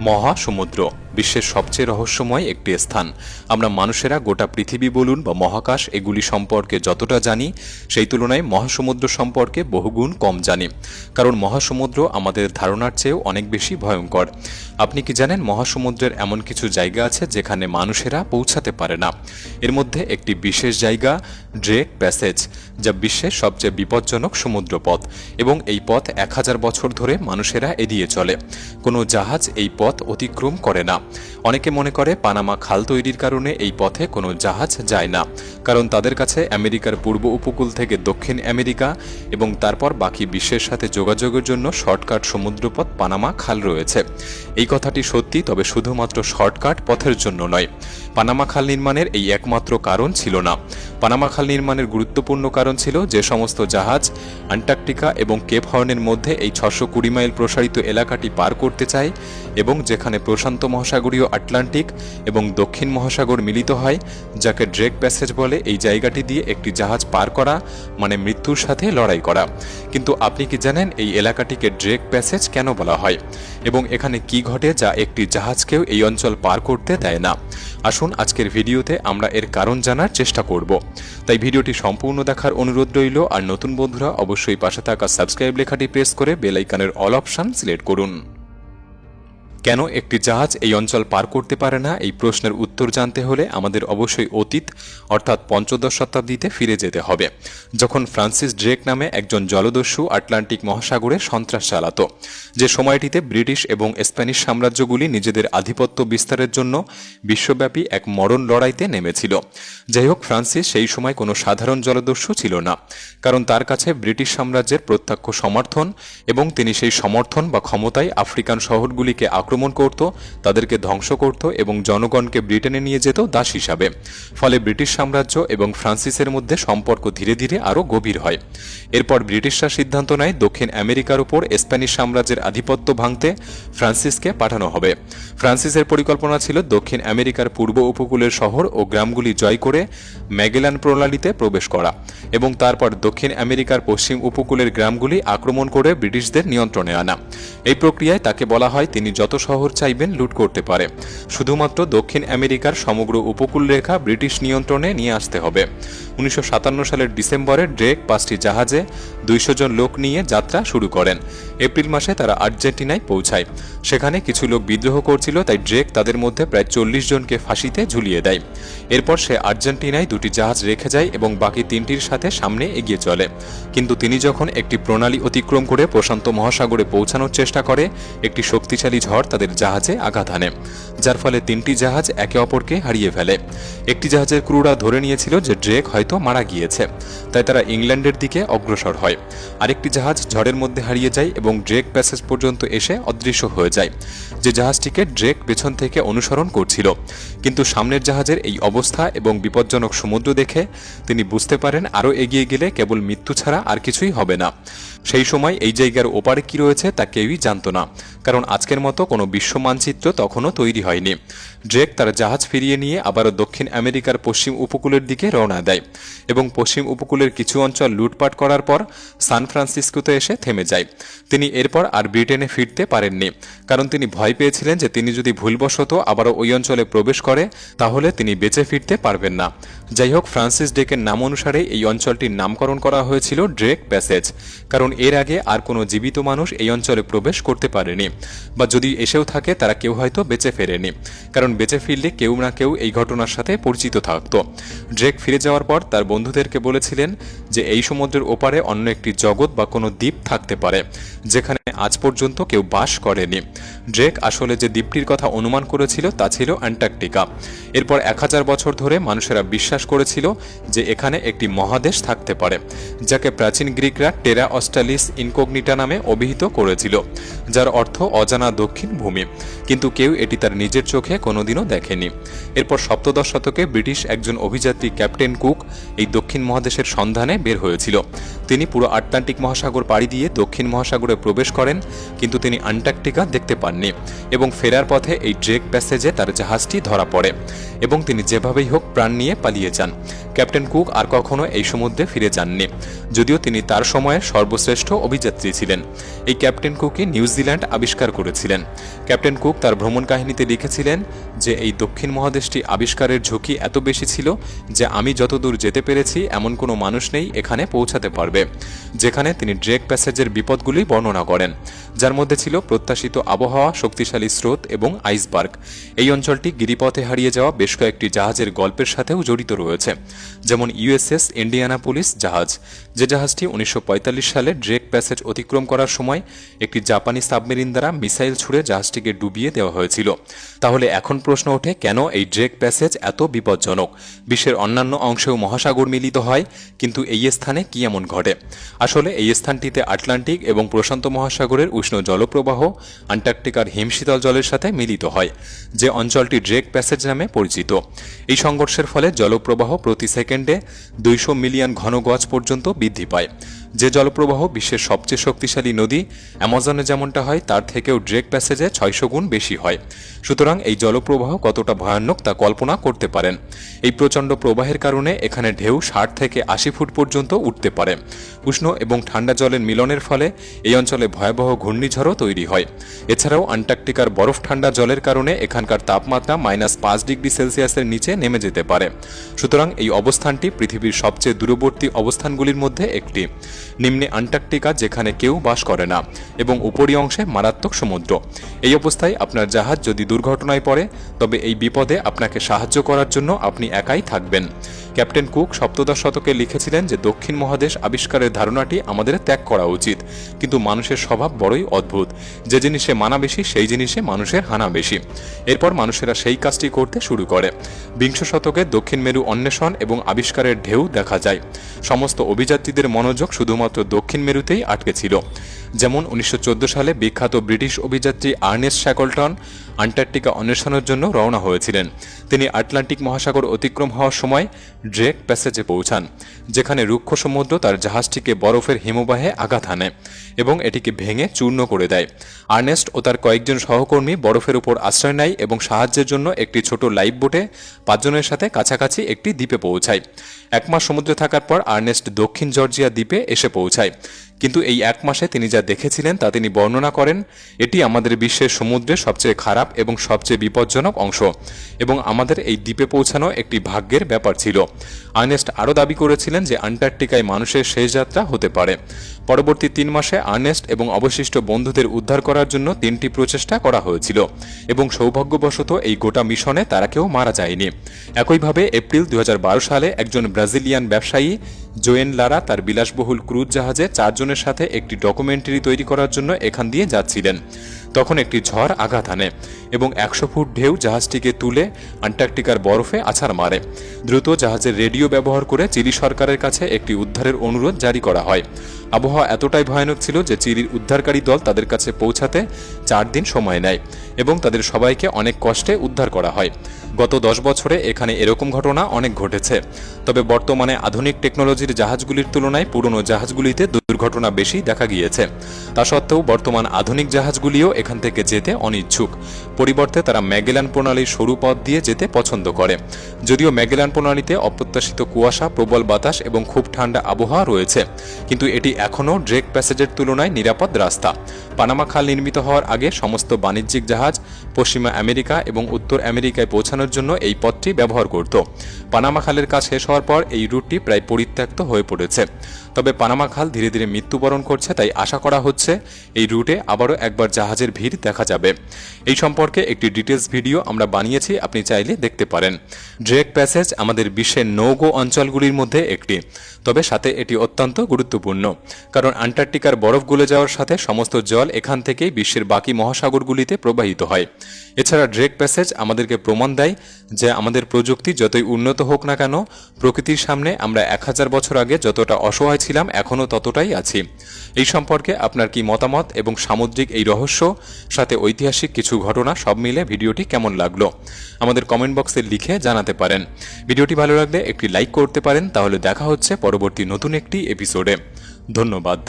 মহাসমুদ্র বিশ্বের সবচেয়ে রহস্যময় একটি স্থান। আমরা মানুষেরা গোটা পৃথিবী বলুন বা মহাকাশ এগুলি সম্পর্কে যতটা জানি, সেই তুলনায় মহাসমুদ্র সম্পর্কে বহুগুণ কম জানি। কারণ মহাসমুদ্র আমাদের ধারণার চেয়েও অনেক বেশি ভয়ঙ্কর। আপনি কি জানেন মহাসমুদ্রের এমন কিছু জায়গা আছে যেখানে মানুষেরা পৌঁছাতে পারে না? এর মধ্যে একটি বিশেষ জায়গা ড্রেক প্যাসেজ, যা বিশ্বের সবচেয়ে বিপজ্জনক সমুদ্রপথ, এবং এই পথ 1000 বছর ধরে মানুষেরা এড়িয়ে চলে। কোনো জাহাজ এই পথ অতিক্রম করে না। অনেকে মনে করে পানামা খাল তৈরির কারণে এই পথে কোনো জাহাজ যায় না, কারণ তাদের কাছে আমেরিকার পূর্ব উপকূল থেকে দক্ষিণ আমেরিকা এবং তারপর বাকি বিশ্বের সাথে যোগাযোগের জন্য শর্টকাট সমুদ্রপথ পানামা খাল রয়েছে। এই কথাটি সত্যি, তবে শুধুমাত্র শর্টকাট পথের জন্য নয়। পানামা খাল নির্মাণের এই একমাত্র কারণ ছিল না। পানামা খাল নির্মাণের গুরুত্বপূর্ণ কারণ ছিল যে সমস্ত জাহাজ অ্যান্টার্কটিকা এবং কেপ হর্নের মধ্যে এই 620 মাইল প্রসারিত এলাকাটি পার করতে চায়, এবং যেখানে প্রশান্ত মহাসাগরীয় আটলান্টিক এবং দক্ষিণ মহাসাগর মিলিত হয়, যাকে ড্রেক প্যাসেজ বলে, এই জায়গাটি দিয়ে একটি জাহাজ পার করা মানে মৃত্যুর সাথে লড়াই করা। কিন্তু আপনি কি জানেন এই এলাকাটিকে ড্রেক প্যাসেজ কেন বলা হয়, এবং এখানে কি ঘটে যা একটি জাহাজকেও এই অঞ্চল পার করতে দেয় না? আসুন আজকের ভিডিওতে আমরা এর কারণ জানার চেষ্টা করব। তাই ভিডিওটি সম্পূর্ণ দেখার অনুরোধ রইল। আর নতুন বন্ধুরা অবশ্যই পাশে থাকা সাবস্ক্রাইব লেখাটি প্রেস করে বেল আইকনের অল অপশন সিলেক্ট করুন। কেন একটি জাহাজ এই অঞ্চল পার করতে পারে না, এই প্রশ্নের উত্তর জানতে হলে আমাদের অবশ্যই অতীত অর্থাৎ 15শ শতাব্দীতে ফিরে যেতে হবে, যখন ফ্রান্সিস ড্রেক নামে একজন জলদস্যু আটলান্টিক মহাসাগরে সন্ত্রাস চালাত। যে সময়টিতে ব্রিটিশ এবং স্প্যানিশ সাম্রাজ্যগুলি নিজেদের আধিপত্য বিস্তারের জন্য বিশ্বব্যাপী এক মরণ লড়াইতে নেমেছিল। যাই হোক, ফ্রান্সিস সেই সময় কোনো সাধারণ জলদস্যু ছিল না, কারণ তার কাছে ব্রিটিশ সাম্রাজ্যের প্রত্যক্ষ সমর্থন, এবং তিনি সেই সমর্থন বা ক্ষমতায় আফ্রিকান শহরগুলিকে আক্রমণ করত, তাদেরকে ধ্বংস করত এবং জনগণকে ব্রিটেনে নিয়ে যেত দাস হিসাবে। ফলে ব্রিটিশ সাম্রাজ্য এবং ফ্রান্সিসের মধ্যে সম্পর্ক ধীরে ধীরে আরও গভীর হয়। এরপর ব্রিটিশরা সিদ্ধান্ত নেয় দক্ষিণ আমেরিকার উপর স্প্যানিশ সাম্রাজ্যের আধিপত্য ভাঙতে ফ্রান্সিসকে পাঠানো হবে। ফ্রান্সিসের পরিকল্পনা ছিল দক্ষিণ আমেরিকার পূর্ব উপকূলের শহর ও গ্রামগুলি জয় করে ম্যাগেলান প্রণালীতে প্রবেশ করা, এবং তারপর দক্ষিণ আমেরিকার পশ্চিম উপকূলের গ্রামগুলি আক্রমণ করে ব্রিটিশদের নিয়ন্ত্রণে আনা। এই প্রক্রিয়ায় তাকে বলা হয় তিনি যত শহর চাইবেন লুট করতে পারে, শুধুমাত্র দক্ষিণ আমেরিকার সমগ্র উপকূল রেখা ব্রিটিশ নিয়ন্ত্রণে নিয়ে আসতে হবে। 1957 সালের ডিসেম্বরে ড্রেক 5টি জাহাজে 200 জন লোক নিয়ে যাত্রা শুরু করেন। এপ্রিল মাসে তারা আর্জেন্টিনায় পৌঁছায়। সেখানে কিছু লোক বিদ্রোহ করছিল, তাই ড্রেক তাদের মধ্যে প্রায় 40 জনকে ফাঁসিতে ঝুলিয়ে দেয়। এরপর সে আর্জেন্টিনায় 2টি জাহাজ রেখে যায় এবং বাকি 3টির সাথে সামনে এগিয়ে চলে। কিন্তু তিনি যখন একটি প্রণালী অতিক্রম করে প্রশান্ত মহাসাগরে পৌঁছানোর চেষ্টা করে, একটি শক্তিশালী ঝড় তাদের জাহাজে আঘাত হানে, যার ফলে 3টি জাহাজ একে অপরকে হারিয়ে ফেলে। একটি জাহাজের ক্রুরা ধরে নিয়েছিল যে ড্রেক হয়তো মারা গিয়েছে, তাই তারা ইংল্যান্ডের দিকে অগ্রসর হয়। আরেকটি জাহাজ ঝড়ের মধ্যে হারিয়ে যায় এবং ড্রেক প্যাসেজ পর্যন্ত এসে অদৃশ্য হয়ে যায়, যে জাহাজটিকে ড্রেক পেছন থেকে অনুসরণ করছিল। কিন্তু সামনের জাহাজের এই অবস্থা এবং বিপজ্জনক সমুদ্র দেখে তিনি বুঝতে পারেন আরও এগিয়ে গেলে কেবল মৃত্যু ছাড়া আর কিছুই হবে না। সেই সময় এই জায়গার ওপারে কি রয়েছে তা কেউই জানত না, কারণ আজকের মতো কোনো বিশ্ব মানচিত্র তখনও তৈরি হয়নি। ড্রেক তার জাহাজ ফিরিয়ে নিয়ে আবারও দক্ষিণ আমেরিকার পশ্চিম উপকূলের দিকে রওনা দেয়, এবং পশ্চিম উপকূলের কিছু অঞ্চল লুটপাট করার পর সান ফ্রান্সিসকোতে এসে থেমে যায়। তিনি এরপর আর ব্রিটেনে ফিরতে পারেননি, কারণ তিনি ভয় পেয়েছিলেন যে তিনি যদি ভুলবশত আবারও ওই অঞ্চলে প্রবেশ করে তাহলে তিনি বেঁচে ফিরতে পারবেন না। যাই হোক, ফ্রান্সিস ড্রেকের নাম অনুসারে এই অঞ্চলটির নামকরণ করা হয়েছিল ড্রেক প্যাসেজ, কারণ এর আগে আর কোনো জীবিত মানুষ এই অঞ্চলে প্রবেশ করতে পারেনি, বা যদি এসেও থাকে তারা কেউ হয়তো বেঁচে ফেরেনি, কারণ বেঁচে ফিরলে কেউ না কেউ এই ঘটনার সাথে পরিচিত থাকত। ড্রেক ফিরে যাওয়ার পর তার বন্ধুদেরকে বলেছিলেন যে এই সমুদ্রের ওপারে অন্য একটি জগৎ বা কোনো দ্বীপ থাকতে পারে, যেখানে আজ পর্যন্ত কেউ বাস করেনি। ড্রেক আসলে যে দ্বীপটির কথা অনুমান করেছিল তা ছিল অ্যান্টার্কটিকা। এরপর 1000 বছর ধরে মানুষেরা বিশ্বাস করেছিল যে এখানে একটি মহাদেশ থাকতে পারে, যাকে প্রাচীন গ্রিকরা টেরা অস্টালিস ইনকগনিটা নামে অভিহিত করেছিল, যার অর্থ অজানা দক্ষিণ ভূমি। কিন্তু কেউ এটি তার নিজের চোখে কোনোদিনও দেখেনি। এরপর 7শ শতকে ব্রিটিশ একজন অভিযাত্রী ক্যাপ্টেন কুক এই দক্ষিণ মহাদেশের সন্ধানে বের হয়েছিল। তিনি পুরো আটলান্টিক মহাসাগর পাড়ি দিয়ে দক্ষিণ মহাসাগরে প্রবেশ করেন, কিন্তু তিনি অ্যান্টার্কটিকা দেখতে পাননি, এবং ফেরার পথে এই ড্রেক প্যাসেজে তার জাহাজটি ধরা পড়ে, এবং তিনি যেভাবেই হোক প্রাণ নিয়ে পালিয়ে হারিয়ে যান। ক্যাপ্টেন কুক আর কখনো এই সমুদ্রে ফিরে যাননি, যদিও তিনি তার সময়ের সর্বশ্রেষ্ঠ অভিযাত্রী ছিলেন। এই ক্যাপ্টেন কুকই নিউজিল্যান্ড আবিষ্কার করেছিলেন। ক্যাপ্টেন কুক তার ভ্রমণ কাহিনীতে লিখেছিলেন যে এই দক্ষিণ মহাদেশটি আবিষ্কারের ঝুঁকি এত বেশি ছিল যে আমি যতদূর যেতে পেরেছি এমন কোনো মানুষ নেই এখানে পৌঁছাতে পারবে। যেখানে তিনি ড্রেক প্যাসেজের বিপদগুলি বর্ণনা করেন, যার মধ্যে ছিল প্রত্যাশিত আবহাওয়া, শক্তিশালী স্রোত এবং আইসবার্গ। এই অঞ্চলটি গিরিপথে হারিয়ে যাওয়া বেশ কয়েকটি জাহাজের গল্পের সাথেও জড়িত রয়েছে, যেমন ইউএসএস ইন্ডিয়ানাপোলিস জাহাজ, যে জাহাজটি 1945 সালে ড্রেক প্যাসেজ অতিক্রম করার সময় একটি জাপানি সাবমেরিন দ্বারা মিসাইল ছুড়ে জাহাজটিকে ডুবিয়ে দেওয়া হয়েছিল। তাহলে এখন প্রশ্ন ওঠে, কেন এই ড্রেক প্যাসেজ এত বিপজ্জনক? বিশ্বের অন্যান্য অংশেও মহাসাগর মিলিত হয়, কিন্তু এই স্থানে কি এমন ঘটে? আসলে এই স্থানটিতে আটলান্টিক এবং প্রশান্ত মহাসাগরের উষ্ণ জলপ্রবাহ আন্টার্কটিকার হিমশীতল জলের সাথে মিলিত হয়, যে অঞ্চলটি ড্রেক প্যাসেজ নামে পরিচিত। এই সংঘর্ষের ফলে জলপ্রবাহ প্রতি সেকেন্ডে 200 মিলিয়ন ঘন গজ পর্যন্ত বৃদ্ধি পায়। যে জলপ্রবাহ বিশ্বের সবচেয়ে শক্তিশালী নদী অ্যামাজনে যেমনটা হয়, তার থেকেও ড্রেক প্যাসেজে 600 গুণ বেশি হয়। সুতরাং এই জলপ্রবাহ কতটা ভয়ানক তা কল্পনা করতে পারেন। এই প্রচণ্ড প্রবাহের কারণে এখানে ঢেউ 60 থেকে 80 ফুট পর্যন্ত উঠতে পারে। উষ্ণ এবং ঠান্ডা জলের মিলনের ফলে এই অঞ্চলে ভয়াবহ ঘূর্ণিঝড়ও তৈরি হয়। এছাড়াও আন্টার্কটিকার বরফ ঠান্ডা জলের কারণে এখানকার তাপমাত্রা -5 ডিগ্রি সেলসিয়াসের নিচে নেমে যেতে পারে। সুতরাং এই অবস্থানটি পৃথিবীর সবচেয়ে দূরবর্তী অবস্থানগুলির মধ্যে একটি। নিম্নে আন্টার্কটিকা, যেখানে কেউ বাস করে না, এবং উপরি অংশে মারাত্মক সমুদ্র। এই অবস্থায় আপনার জাহাজ যদি দুর্ঘটনায় পড়ে, তবে এই বিপদে আপনাকে সাহায্য করার জন্য আপনি একাই থাকবেন। ক্যাপ্টেন কুক সপ্তদশ শতকে লিখেছিলেন যে দক্ষিণ মহাদেশ আবিষ্কারের ধারণাটি আমাদের ত্যাগ করা উচিত, কিন্তু মানুষের স্বভাব বড়ই অদ্ভুত। যে জিনিসে মানা বেশি সেই জিনিসে মানুষের হানা বেশি। এরপর মানুষেরা সেই কাজটি করতে শুরু করে। বিংশ শতকে দক্ষিণ মেরু অন্বেষণ এবং আবিষ্কারের ঢেউ দেখা যায়। সমস্ত অভিযাত্রীদের মনোযোগ শুধুমাত্র দক্ষিণ মেরুতেই আটকে ছিল। যেমন 1914 সালে বিখ্যাত ব্রিটিশ অভিযাত্রী আর্নেস্ট শ্যাকলটন আন্টার্কটিকা অন্বেষণের জন্য রওনা হয়েছিলেন। তিনি আটলান্টিক মহাসাগর অতিক্রম হওয়ার সময় ড্রেক প্যাসেজে পৌঁছান, যেখানে রুক্ষ সমুদ্র তার জাহাজটিকে বরফের হিমবাহে আঘাত হানে এবং এটিকে ভেঙে চূর্ণ করে দেয়। আর্নেস্ট ও তার কয়েকজন সহকর্মী বরফের উপর আশ্রয় নেয় এবং সাহায্যের জন্য একটি ছোট লাইফ বোটে 5 জনের সাথে কাছাকাছি একটি দ্বীপে পৌঁছায়। 1 মাস সমুদ্রে থাকার পর আর্নেস্ট দক্ষিণ জর্জিয়া দ্বীপে এসে পৌঁছায়। কিন্তু এই 1 মাসে তিনি যা দেখেছিলেন তা তিনি বর্ণনা করেন, এটি আমাদের বিশ্বের সমুদ্রের সবচেয়ে খারাপ এবং সবচেয়ে বিপজ্জনক অংশ, এবং আমাদের এই দ্বীপে পৌঁছানো একটি ভাগ্যের ব্যাপার ছিল। আর্নেস্ট আরও দাবি করেছিলেন যে আন্টার্কটিকায় মানুষের শেষ যাত্রা হতে পারে। পরবর্তী 3 মাসে আর্নেস্ট এবং অবশিষ্ট বন্ধুদের উদ্ধার করার জন্য 3টি প্রচেষ্টা করা হয়েছিল, এবং সৌভাগ্যবশত এই গোটা মিশনে তারা কেউ মারা যায়নি। একইভাবে এপ্রিল 2012 সালে একজন ব্রাজিলিয়ান ব্যবসায়ী জোয়েন লারা তার বিলাসবহুল ক্রুজ জাহাজে 4 জনের সাথে একটি ডকুমেন্টারি তৈরি করার জন্য এখান দিয়ে যাচ্ছিলেন। তখন একটি ঝড় আঘাত হানে এবং 100 ফুট ঢেউ জাহাজটিকে তুলে আন্টার্কটিকার বরফে আছাড় মারে। দ্রুত জাহাজের রেডিও ব্যবহার করে চিলি সরকারের কাছে একটি উদ্ধারের অনুরোধ জারি করা হয়। আবহাওয়া এতটাই ভয়ানক ছিল যে চিলির উদ্ধারকারী দল তাদের কাছে পৌঁছাতে 4 দিন সময় নেয় এবং তাদের সবাইকে অনেক কষ্টে উদ্ধার করা হয়। গত 10 বছরে এখানে এরকম ঘটনা অনেক ঘটেছে, তবে বর্তমানে আধুনিক টেকনোলজির জাহাজগুলির তুলনায় পুরনো জাহাজগুলিতে দুর্ঘটনা বেশি দেখা গিয়েছে। তা সত্ত্বেও বর্তমান আধুনিক জাহাজগুলিও এখান থেকে যেতে অনিচ্ছুক। পরিবর্তে তারা ম্যাগেলান প্রণালীর সরু পথ দিয়ে যেতে পছন্দ করে। যদিও ম্যাগেলান প্রণালীতে অপ্রত্যাশিত কুয়াশা, প্রবল বাতাস এবং খুব ঠান্ডা আবহাওয়া রয়েছে, কিন্তু এটি এখনও ড্রেক প্যাসেজের তুলনায় নিরাপদ রাস্তা। পানামা খাল নির্মিত হওয়ার আগে সমস্ত বাণিজ্যিক জাহাজ পশ্চিমা আমেরিকা এবং উত্তর আমেরিকায় পৌঁছানোর জন্য এই পথটি ব্যবহার করত। পানামা খালের কাজ শেষ হওয়ার পর এই রুটটি প্রায় পরিত্যক্ত হয়ে পড়েছে। তবে পানামা খাল ধীরে ধীরে মৃত্যুবরণ করছে, তাই আশা করা হচ্ছে এই রুটে আবারও একবার জাহাজের ভিড় দেখা যাবে। এই সম্পর্কে একটি ডিটেলস ভিডিও আমরা বানিয়েছি, আপনি চাইলে দেখতে পারেন। ড্রেক প্যাসেজ আমাদের বিশ্বের নৌগো অঞ্চলগুলির মধ্যে একটি, তবে সাথে এটি অত্যন্ত গুরুত্বপূর্ণ, কারণ আন্টার্কটিকার বরফ গলে যাওয়ার সাথে সমস্ত জল এখান থেকেই বিশ্বের বাকি মহাসাগরগুলিতে প্রবাহিত হয়। এছাড়া ড্রেক প্যাসেজ আমাদেরকে প্রমাণ দেয় যে আমাদের প্রযুক্তি যতই উন্নত হোক না কেন, প্রকৃতির সামনে আমরা 1000 বছর আগে যতটা অসহায় ছিলাম এখনও ততটাই আছি। এই সম্পর্কে আপনার কি মতামত এবং সামুদ্রিক এই রহস্য সাথে ঐতিহাসিক কিছু ঘটনা সব মিলে ভিডিওটি কেমন লাগলো আমাদের কমেন্ট বক্সে লিখে জানাতে পারেন। ভিডিওটি ভালো লাগলে একটি লাইক করতে পারেন। তাহলে দেখা হচ্ছে পরবর্তী নতুন একটি এপিসোডে। ধন্যবাদ।